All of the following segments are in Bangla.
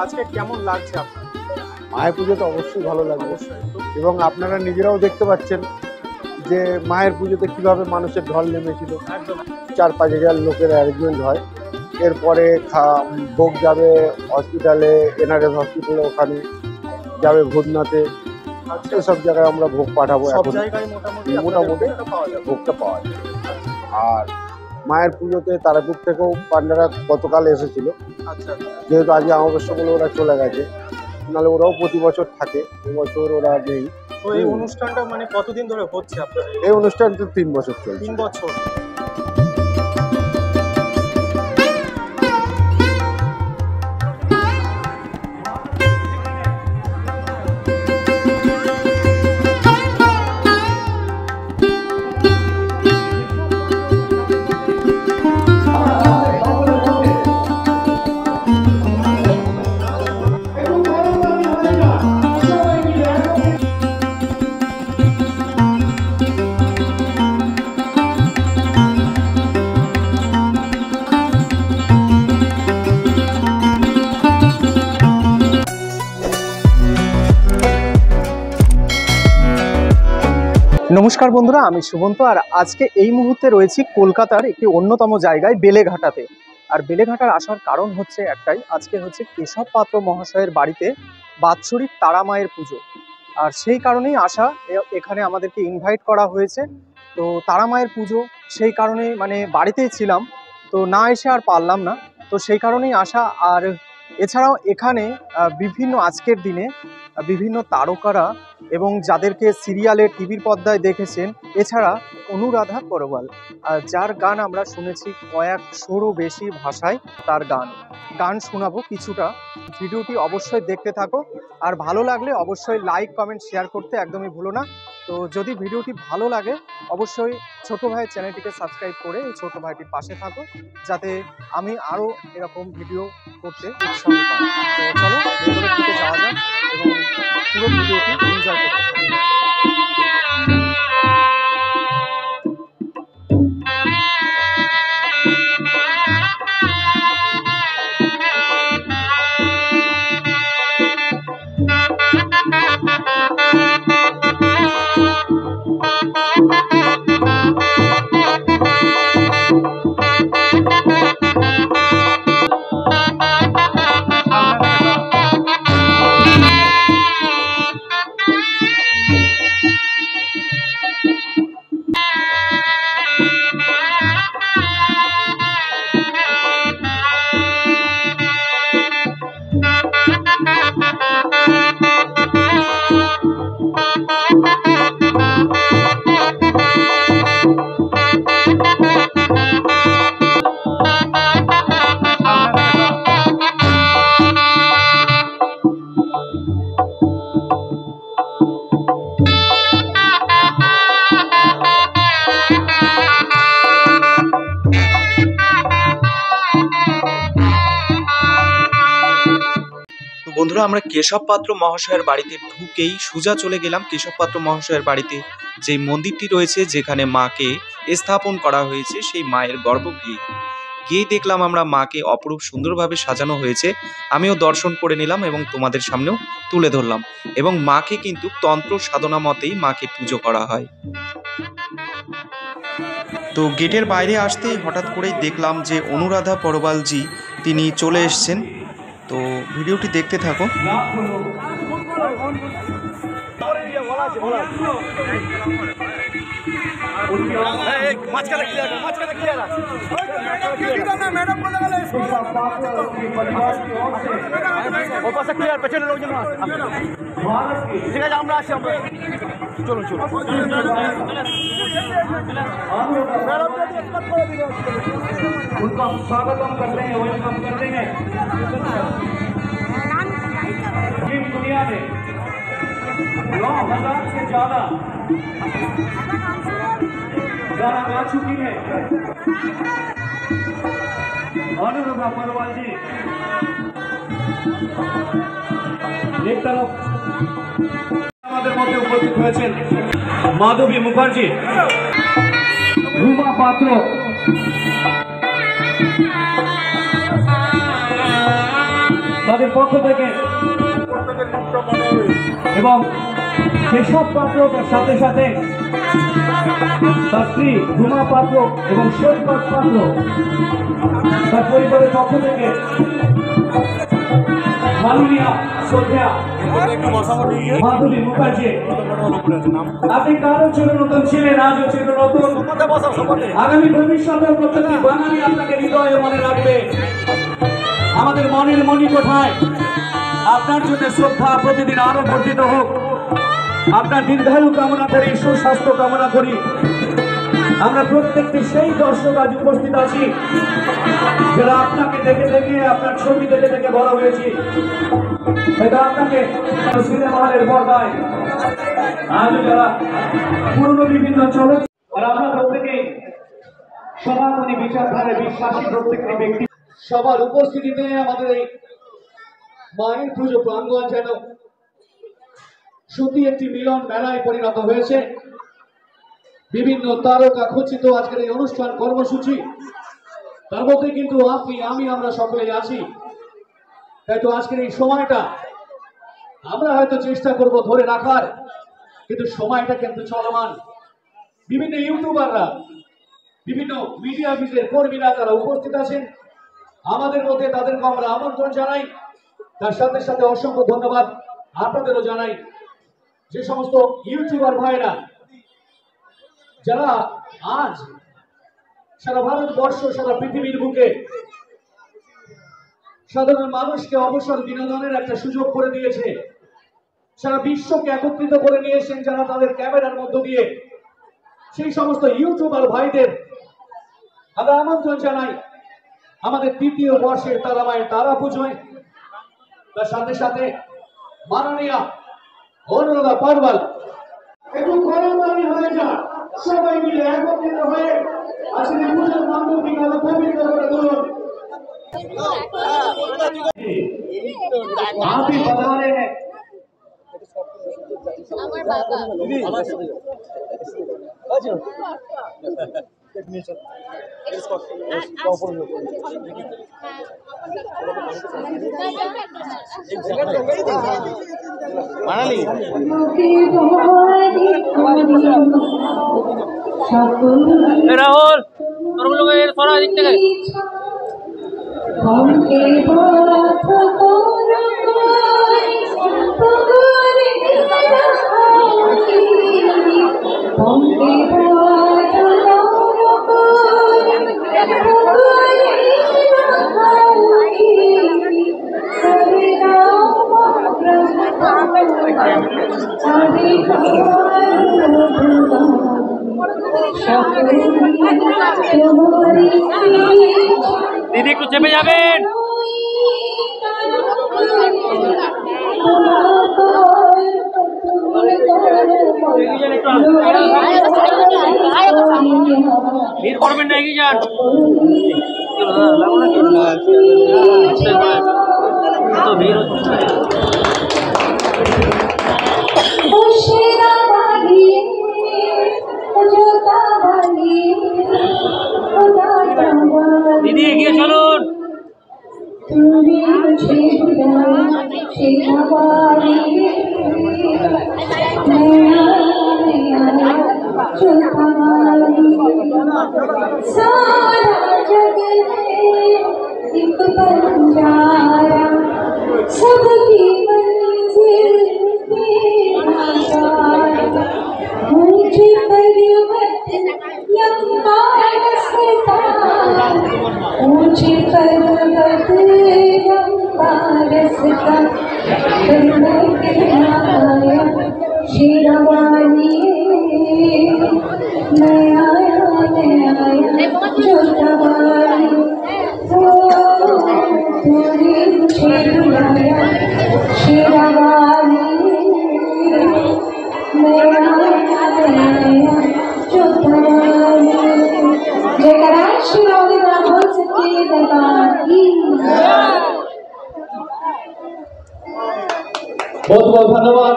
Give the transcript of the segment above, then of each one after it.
আজকে কেমন লাগছে আপনার? মায়ের পুজো তো অবশ্যই ভালো লাগবে, এবং আপনারা নিজেরাও দেখতে পাচ্ছেন যে মায়ের পুজোতে কিভাবে মানুষের ঢল নেমেছিল। 4-5 হাজার লোকের অ্যারেঞ্জমেন্ট হয়। এরপরে ভোগ যাবে হসপিটালে, NRS হসপিটালে, ওখানে যাবে ভূতনাথে, সব জায়গায় আমরা ভোগ পাঠাবো। সব এখন জায়গায় মোটামুটি ভোগটা পাওয়া যায়। আর মায়ের পুজোতে তারাপীঠ থেকেও পান্ডারা গতকাল এসেছিল, যেহেতু আজকে অমাবস্যা বলে ওরা চলে গেছে, নাহলে ওরাও প্রতি বছর থাকে, এবছর ওরা নেই। তো এই অনুষ্ঠানটা মানে কতদিন ধরে হচ্ছে আপনার? এই অনুষ্ঠানটা 3 বছর চলছে। 3 বছর। নমস্কার বন্ধুরা, আমি সুবন্ত। আর আজকে এই মুহূর্তে রয়েছি কলকাতার একটি অন্যতম জায়গায়, বেলেঘাটাতে। আর বেলেঘাটার আসার কারণ হচ্ছে একটাই, আজকে হচ্ছে কেশব পাত্র মহাশয়ের বাড়িতে বাৎসরিক তারা মায়ের পুজো। আর সেই কারণেই আসা, এখানে আমাদেরকে ইনভাইট করা হয়েছে। তো তারা মায়ের পুজো, সেই কারণেই মানে বাড়িতেই ছিলাম, তো না এসে আর পারলাম না, তো সেই কারণেই আসা। আর এছাড়াও এখানে বিভিন্ন আজকের দিনে বিভিন্ন তারকারা এবং যাদেরকে সিরিয়ালে টিভির পর্দায় দেখেছেন, এছাড়া অনুরাধা পরওয়াল, যার গান আমরা শুনেছি কয়েকশোরও বেশি ভাষায়, তার গান শোনাবো কিছুটা। ভিডিওটি অবশ্যই দেখতে থাকো, আর ভালো লাগলে অবশ্যই লাইক, কমেন্ট, শেয়ার করতে একদমই ভুলো না। তো যদি ভিডিওটি ভালো লাগে অবশ্যই ছোট ভাইয়ের চ্যানেলটিকে সাবস্ক্রাইব করে এই ছোট ভাইটির পাশে থাকো, যাতে আমি আরও এরকম ভিডিও করতে উৎসাহ পাই। তো চলো ভিডিওর দিকে যাওয়া যাক এবং পুরো ভিডিওটি এনজয় করতে থাকি। বন্ধুরা, আমরা কেশব পাত্র মহাশয়ের বাড়িতে ঢুকেই সোজা চলে গেলাম কেশব পাত্র মহাশয়ের বাড়িতে, যে মন্দিরটি রয়েছে যেখানে মাকে স্থাপন করা হয়েছে, সেই মায়ের গর্ভগৃহে গিয়ে দেখলাম আমরা মাকে অপরূপ সুন্দরভাবে সাজানো হয়েছে। আমিও দর্শন করে নিলাম এবং তোমাদের সামনেও তুলে ধরলাম। এবং মাকে কিন্তু তন্ত্র সাধনা মতেই মাকে পুজো করা হয়। তো গেটের বাইরে আসতেই হঠাৎ করেই দেখলাম যে অনুরাধা পরওয়ালজি তিনি চলে এসছেন। তো ভিডিওটি দেখতে থাকো। ঠিক আছে, আমরা আসি, আমরা চলুন চলুন। उनका हम स्वागतम करते हैं, वेलकम करते हैं। इस दुनिया में 9,000 से ज्यादा गाना गा चुकी है अनुराधा पौडवाल जी। एक तरफ আমাদের মধ্যে উপস্থিত হয়েছেন মাধবী মুখার্জি, রুমা পাত্র, তাদের পক্ষ থেকে এবং কেশব পাত্র তার সাথে সাথে তার স্ত্রী রুমা পাত্র এবং সৈকত পাত্র তার পরিবারের পক্ষ থেকে মাননীয়া শ্রদ্ধা মাধুরী মুখার্জি, আপনি কারো চিরনতুন ছিলেন, আজও চিরনতুন। আগামী ভবিষ্যতের প্রত্যেকটি বাঙালি আপনাকে হৃদয়ে মনে রাখবে। আমাদের মনের মণিকোঠায় আপনার জন্য শ্রদ্ধা প্রতিদিন আরো বর্ধিত হোক। আপনার দীর্ঘায়ু কামনা করি, সুস্বাস্থ্য কামনা করি। আমরা প্রত্যেকটি সেই দর্শক আজ উপস্থিত আছি যারা আপনাকে দেখে দেখে, আপনার ছবি দেখে দেখে বড় হয়েছি। হয়তো আপনাকে সিনেমা হলের পর্দায় আজও যারা পুরনো বিভিন্ন চলচ্চিত্র, আর আমরা প্রত্যেকেই সনাতনী বিচারধারায় বিশ্বাসী প্রত্যেকটি ব্যক্তি সবার উপস্থিতিতে আমাদের এই মায়ের পুজো প্রাঙ্গণ যেন সত্যি একটি মিলন মেলায় পরিণত হয়েছে। বিভিন্ন তারকা খচিত আজকের এই অনুষ্ঠান কর্মসূচি, তার মধ্যে কিন্তু আপনি, আমি, আমরা সকলেই আছি। তাই তো আজকের এই সময়টা আমরা হয়তো চেষ্টা করব ধরে রাখার, কিন্তু সময়টা কিন্তু চলমান। বিভিন্ন ইউটিউবাররা, বিভিন্ন মিডিয়া অফিসের কর্মীরা তারা উপস্থিত আছেন আমাদের মধ্যে, তাদেরকে আমরা আমন্ত্রণ জানাই। তার সাথে সাথে অসংখ্য ধন্যবাদ আপনাদেরও জানাই যে সমস্ত ইউটিউবার ভাইরা যারা আজ সারা ভারতবর্ষ, সারা পৃথিবীর বুকে সাধারণ মানুষকে অবসর বিনোদনের একটা সুযোগ করে দিয়েছে, সারা বিশ্বকে একত্রিত করে নিয়েছেন যারা তাদের ক্যামেরার মধ্য দিয়ে। সেই সমস্ত ইউটিউবার ভাইদের আমরা আমন্ত্রণ জানাই আমাদের তৃতীয় বর্ষের তারা মায়ের তারা পুজোয়। তার সাথে সাথে মাননীয়া অনুরাধা পারওয়াল একটু গরমবাড়ি হয়ে যা, সবাই মিলে একত্রিত হয়ে আজকের পুজোর মণ্ডপটিকে আরো পবিত্র করে তুলুন। আপনি বাজারে আমার বাবা মানালি রাহুল তোর সরা দিক থেকে দিদি একটু চেপে যাবেন। ভিড় করবেন না, এগিয়ে যান। তো ভিড় হচ্ছে দিদি, এগিয়ে চলুন। सबकी मंजिल मुझे पर्वत लंबा रास्ता, मुझे पर्वत लंबा रास्ता शेरवानी नया नया जोतवानी शेरवानी जयकारा श्री राधे राम सत्य दरबार की। बहुत बहुत धन्यवाद।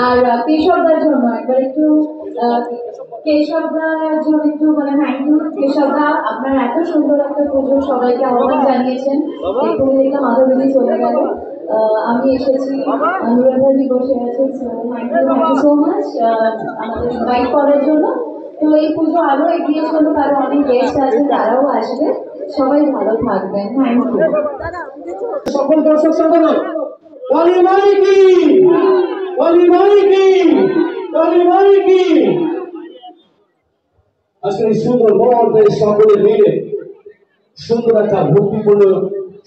আর কেশবদার জন্য একবার একটু কেশবদার জন্য একটু মানে থ্যাংক ইউ কেশবদা, আপনার এত সুন্দর একটা পুজো সবাইকে আহ্বান জানিয়েছেন। এখানে দেখলাম মাধবী চলে গেল, আমি এসেছি, অনুরাধাজি বসে আছেন। থ্যাংক ইউ সো মাচ আমাদের ইনভাইট করার জন্য। তো এই পুজো আরো এগিয়ে চলুক, আরো অনেক গেস্ট আছে তারাও আসবে, সবাই ভালো থাকবেন। Thank you. সকল দর্শক শ্রোতা কালী মাই কি, কালী মাই কি, কালী মাই কি। আজকে এই সুন্দর মুহূর্তে সকলে মিলে সুন্দর একটা ভক্তিপূর্ণ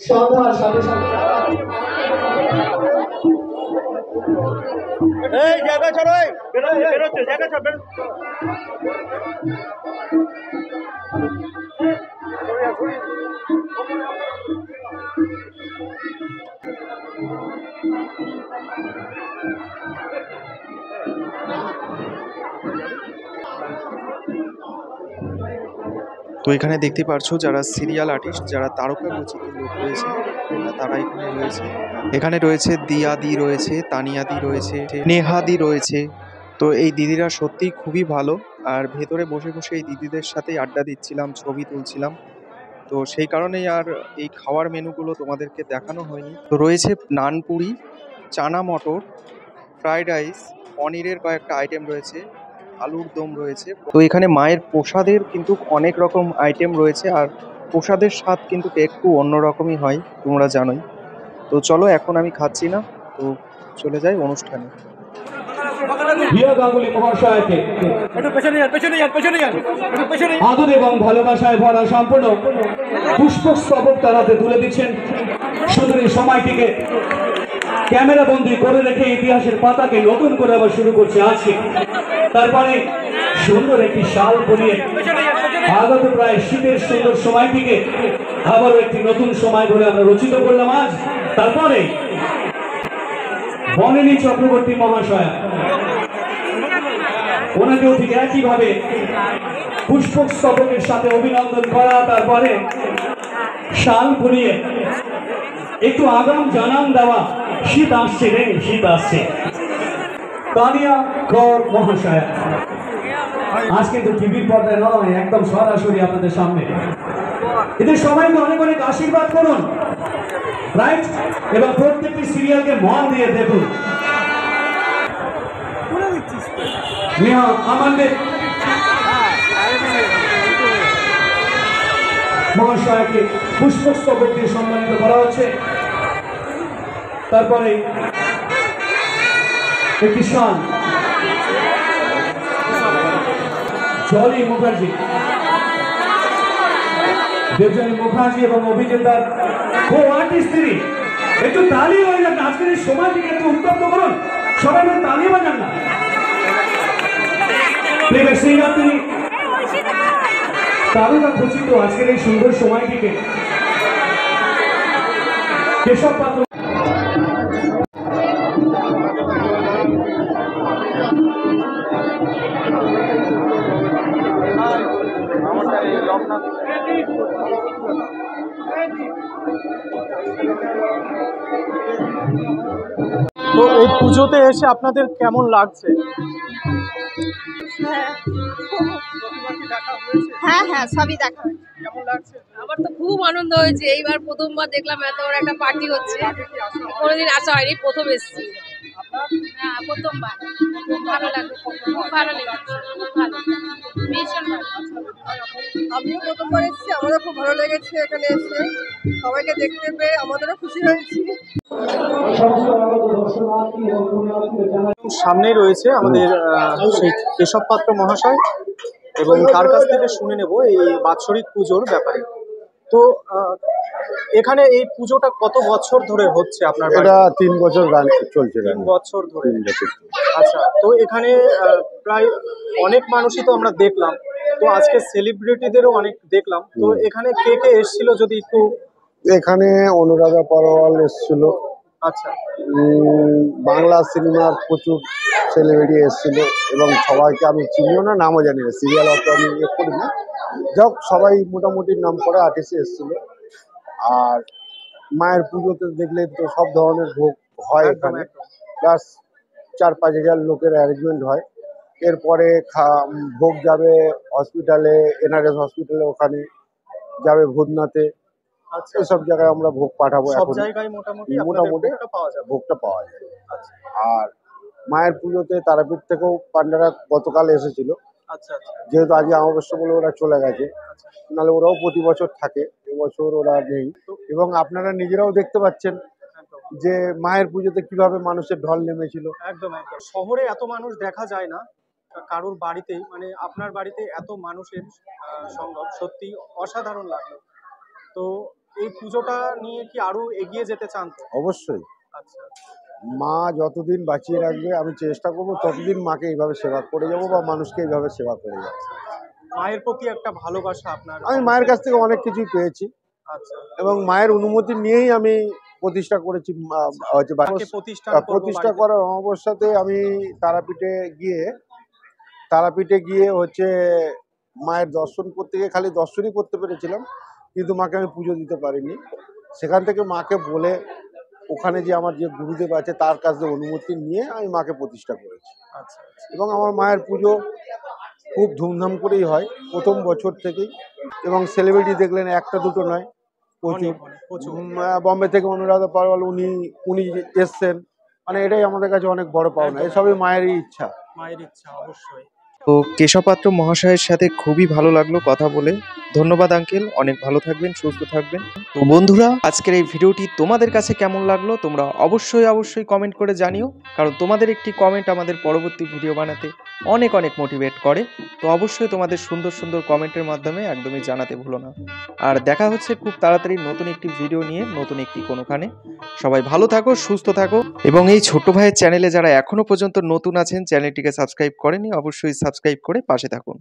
সন্ধ্যার সাথে সাথে তো এখানে দেখতে পারছো যারা সিরিয়াল আর্টিস্ট, যারা তারকা খচিত লোক রয়েছে তারা এখানে রয়েছে। এখানে রয়েছে দিয়াদি রয়েছে, তানিয়াদি রয়েছে, নেহাদি রয়েছে। তো এই দিদিরা সত্যিই খুবই ভালো, আর ভেতরে বসে বসে এই দিদিদের সাথেই আড্ডা দিচ্ছিলাম, ছবি তুলছিলাম। তো সেই কারণেই আর এই খাওয়ার মেনুগুলো তোমাদেরকে দেখানো হয়নি। তো রয়েছে নানপুরি, চানা মটর, ফ্রাইড রাইস, পনিরের কয়েকটা আইটেম রয়েছে, আলুর দম রয়েছে। তো এখানে মায়ের প্রসাদের কিন্তু অনেক রকম আইটেম রয়েছে, আর প্রসাদের স্বাদ কিন্তু একটু অন্যরকমই হয়, তোমরা জানোই। তো চলো, এখন আমি খাচ্ছি না, তো চলে যাই অনুষ্ঠানে। প্রিয় গাঙ্গুলি মহাশয়কে আদর এবং ভালোবাসায় ভরা সম্পূর্ণ পুষ্পস্তবক তার হাতে তুলে দিচ্ছেন। সুন্দর এই সময়টিকে ক্যামেরা বন্দী করে রেখে ইতিহাসের পাতাকে নতুন করে আবার শুরু করছে আজকে। তারপরে সুন্দর একটি শাল পরিয়ে আগত প্রায় শীতের সুন্দর সময়টিকে আবারও একটি নতুন সময় বলে আমরা রচিত করলাম আজ। তারপরে বনেনী চক্রবর্তী মহাশয়া, ওনাকেও ঠিক একইভাবে পুষ্পক স্তবকের সাথে অভিনন্দন করা, তারপরে শাল পরিয়ে একটু আগাম জানান দেওয়া, শীত আসছে রে, শীত আসছে। তানিয়া কর মহাশয়া আজ কিন্তু টিভির পর্দায় নয়, একদম সরাসরি আপনাদের সামনে। এদের সবাইকে অনেক অনেক আশীর্বাদ করুন, রাইট? এবং প্রত্যেকটি সিরিয়ালকে মন দিয়ে দেখুন। আমাদের মহাশয়কে পুষ্পস্তবক দিয়ে সম্মানিত করা হচ্ছে। তারপরে একটি শাল জলি মুখার্জি, দেবযানী মুখার্জি এবং অভিনেতার কো আর্টিস্ট তিনি। একটু তালি হয়ে যান, আজকের এই সময়টিকে একটু উত্তপ্ত করুন, সবাই মিলে তালি বাজান না। প্লেব্যাক সিঙ্গার তিনি, তারকা খচিত আজকের এই সুন্দর সময়টিকে কেশব পাত্র। তো এই পুজোতে এসে আপনাদের কেমন লাগছে? হ্যাঁ হ্যাঁ সবই দেখা হয়েছে। কেমন লাগছে? আমার তো খুব আনন্দ হয়েছে, এইবার প্রথমবার দেখলাম এত বড় একটা পার্টি হচ্ছে, কোনোদিন আসা হয়নি, প্রথম এসেছি। হ্যাঁ প্রথমবার, খুব ভালো লাগলো, খুব ভালো লেগেছে, খুব ভালো, ভীষণ ভালো। আমিও প্রথমবার এসেছি, আমারও খুব ভালো লেগেছে এখানে এসে, সবাইকে দেখতে পেয়ে আমাদেরও খুশি হয়েছি। সামনেই রয়েছে আমাদের সেই কেশব পাত্র মহাশয়, এবং তার কাছ থেকে শুনে নেব এই বাৎসরিক পুজোর ব্যাপারে। তো এখানে এই পুজোটা কত বছর ধরে হচ্ছে আপনার? এটা 3 বছর চলছে। 3 বছর ধরে। আচ্ছা, তো এখানে প্রায় অনেক মানুষই তো আমরা দেখলাম, তো আজকে সেলিব্রিটিদেরও অনেক দেখলাম। তো এখানে কে কে এসেছিল যদি একটু? এখানে অনুরাধা পরওয়াল এসেছিল। আচ্ছা, বাংলা সিনেমার প্রচুর সেলিব্রিটি এসেছিল, এবং সবাইকে আমি চিনিও না, নামও জানি না, সিরিয়াল অত আমি ইয়ে করি না, যাক সবাই মোটামুটি নাম করা আর্টিস্ট এসেছিল। আর মায়ের পুজোতে দেখলে তো সব ধরনের ভোগ হয় এখানে, প্লাস 4-5 হাজার লোকের অ্যারেঞ্জমেন্ট হয়। এরপরে ভোগ যাবে হসপিটালে, NRS হসপিটালে, ওখানে যাবে ভূতনাথে। আচ্ছা, এসব জায়গায় আমরা ভোগ পাঠাবো সব এখন। জায়গায় মোটামুটি মোটামুটি ভোগটা পাওয়া যাবে। ভোগটা পাওয়া যায়। আচ্ছা আর মায়ের পুজোতে তারাপীঠ থেকেও পান্ডারা গতকাল এসেছিল, আচ্ছা আচ্ছা যেহেতু আজকে অমাবস্যা বলে ওরা চলে গেছে, নাহলে ওরাও প্রতি বছর থাকে, এবছর ওরা নেই। এবং আপনারা নিজেরাও দেখতে পাচ্ছেন একদম যে মায়ের পুজোতে কিভাবে মানুষের ঢল নেমেছিল। একদম একদম শহরে এত মানুষ দেখা যায় না কারোর বাড়িতেই, মানে আপনার বাড়িতে এত মানুষের সঙ্গম সত্যি অসাধারণ লাগলো। তো এই পুজোটা নিয়ে কি আরো এগিয়ে যেতে চান তো? অবশ্যই আচ্ছা মা যতদিন বাঁচিয়ে রাখবে আমি চেষ্টা করবো ততদিন মাকে এইভাবে সেবা করে যাবো বা মানুষকে এইভাবে সেবা করে যাবো। মায়ের প্রতি একটা ভালোবাসা আপনার? আমি মায়ের কাছ থেকে অনেক কিছুই পেয়েছি আচ্ছা এবং মায়ের অনুমতি নিয়েই আমি প্রতিষ্ঠা করেছি। হচ্ছে মাকে প্রতিষ্ঠা করার অমাবস্যাতে আমি তারাপীঠে গিয়ে হচ্ছে মায়ের দর্শন করতে গিয়ে খালি দর্শনই করতে পেরেছিলাম, কিন্তু মাকে আমি পুজো দিতে পারিনি। সেখান থেকে মাকে বলে ওখানে যে আমার যে গুরুদেব আছে তার কাছে অনুমতি নিয়ে আমি মাকে প্রতিষ্ঠা করেছি। আচ্ছা এবং আমার মায়ের পুজো খুব ধুমধাম করেই হয় প্রথম বছর থেকেই। এবং সেলিব্রিটি দেখলেন একটা দুটো নয়, প্রচুর। প্রচুর বম্বে থেকে অনুরাধা পারওয়াল উনি এসছেন, মানে এটাই আমাদের কাছে অনেক বড় পাওনা। এসবই মায়েরই ইচ্ছা। মায়ের ইচ্ছা অবশ্যই। তো কেশব পাত্র মহাশয়ের সাথে খুবই ভালো লাগলো কথা বলে। ধন্যবাদ আঙ্কেল, অনেক ভালো থাকবেন, সুস্থ থাকবেন। তো বন্ধুরা, আজকের এই ভিডিওটি তোমাদের কাছে কেমন লাগলো তোমরা অবশ্যই কমেন্ট করে জানিও, কারণ তোমাদের একটি কমেন্ট আমাদের পরবর্তী ভিডিও বানাতে অনেক মোটিভেট করে। তো অবশ্যই তোমাদের সুন্দর কমেন্টের মাধ্যমে একদমই জানাতে ভুলো না। আর দেখা হচ্ছে খুব তাড়াতাড়ি নতুন একটি ভিডিও নিয়ে, নতুন একটি কোনোখানে। সবাই ভালো থাকো, সুস্থ থাকো, এবং এই ছোট্ট ভাইয়ের চ্যানেলে যারা এখনো পর্যন্ত নতুন আছেন, চ্যানেলটিকে সাবস্ক্রাইব করেনি, অবশ্যই সাবস্ক্রাইব করে পাশে থাকুন।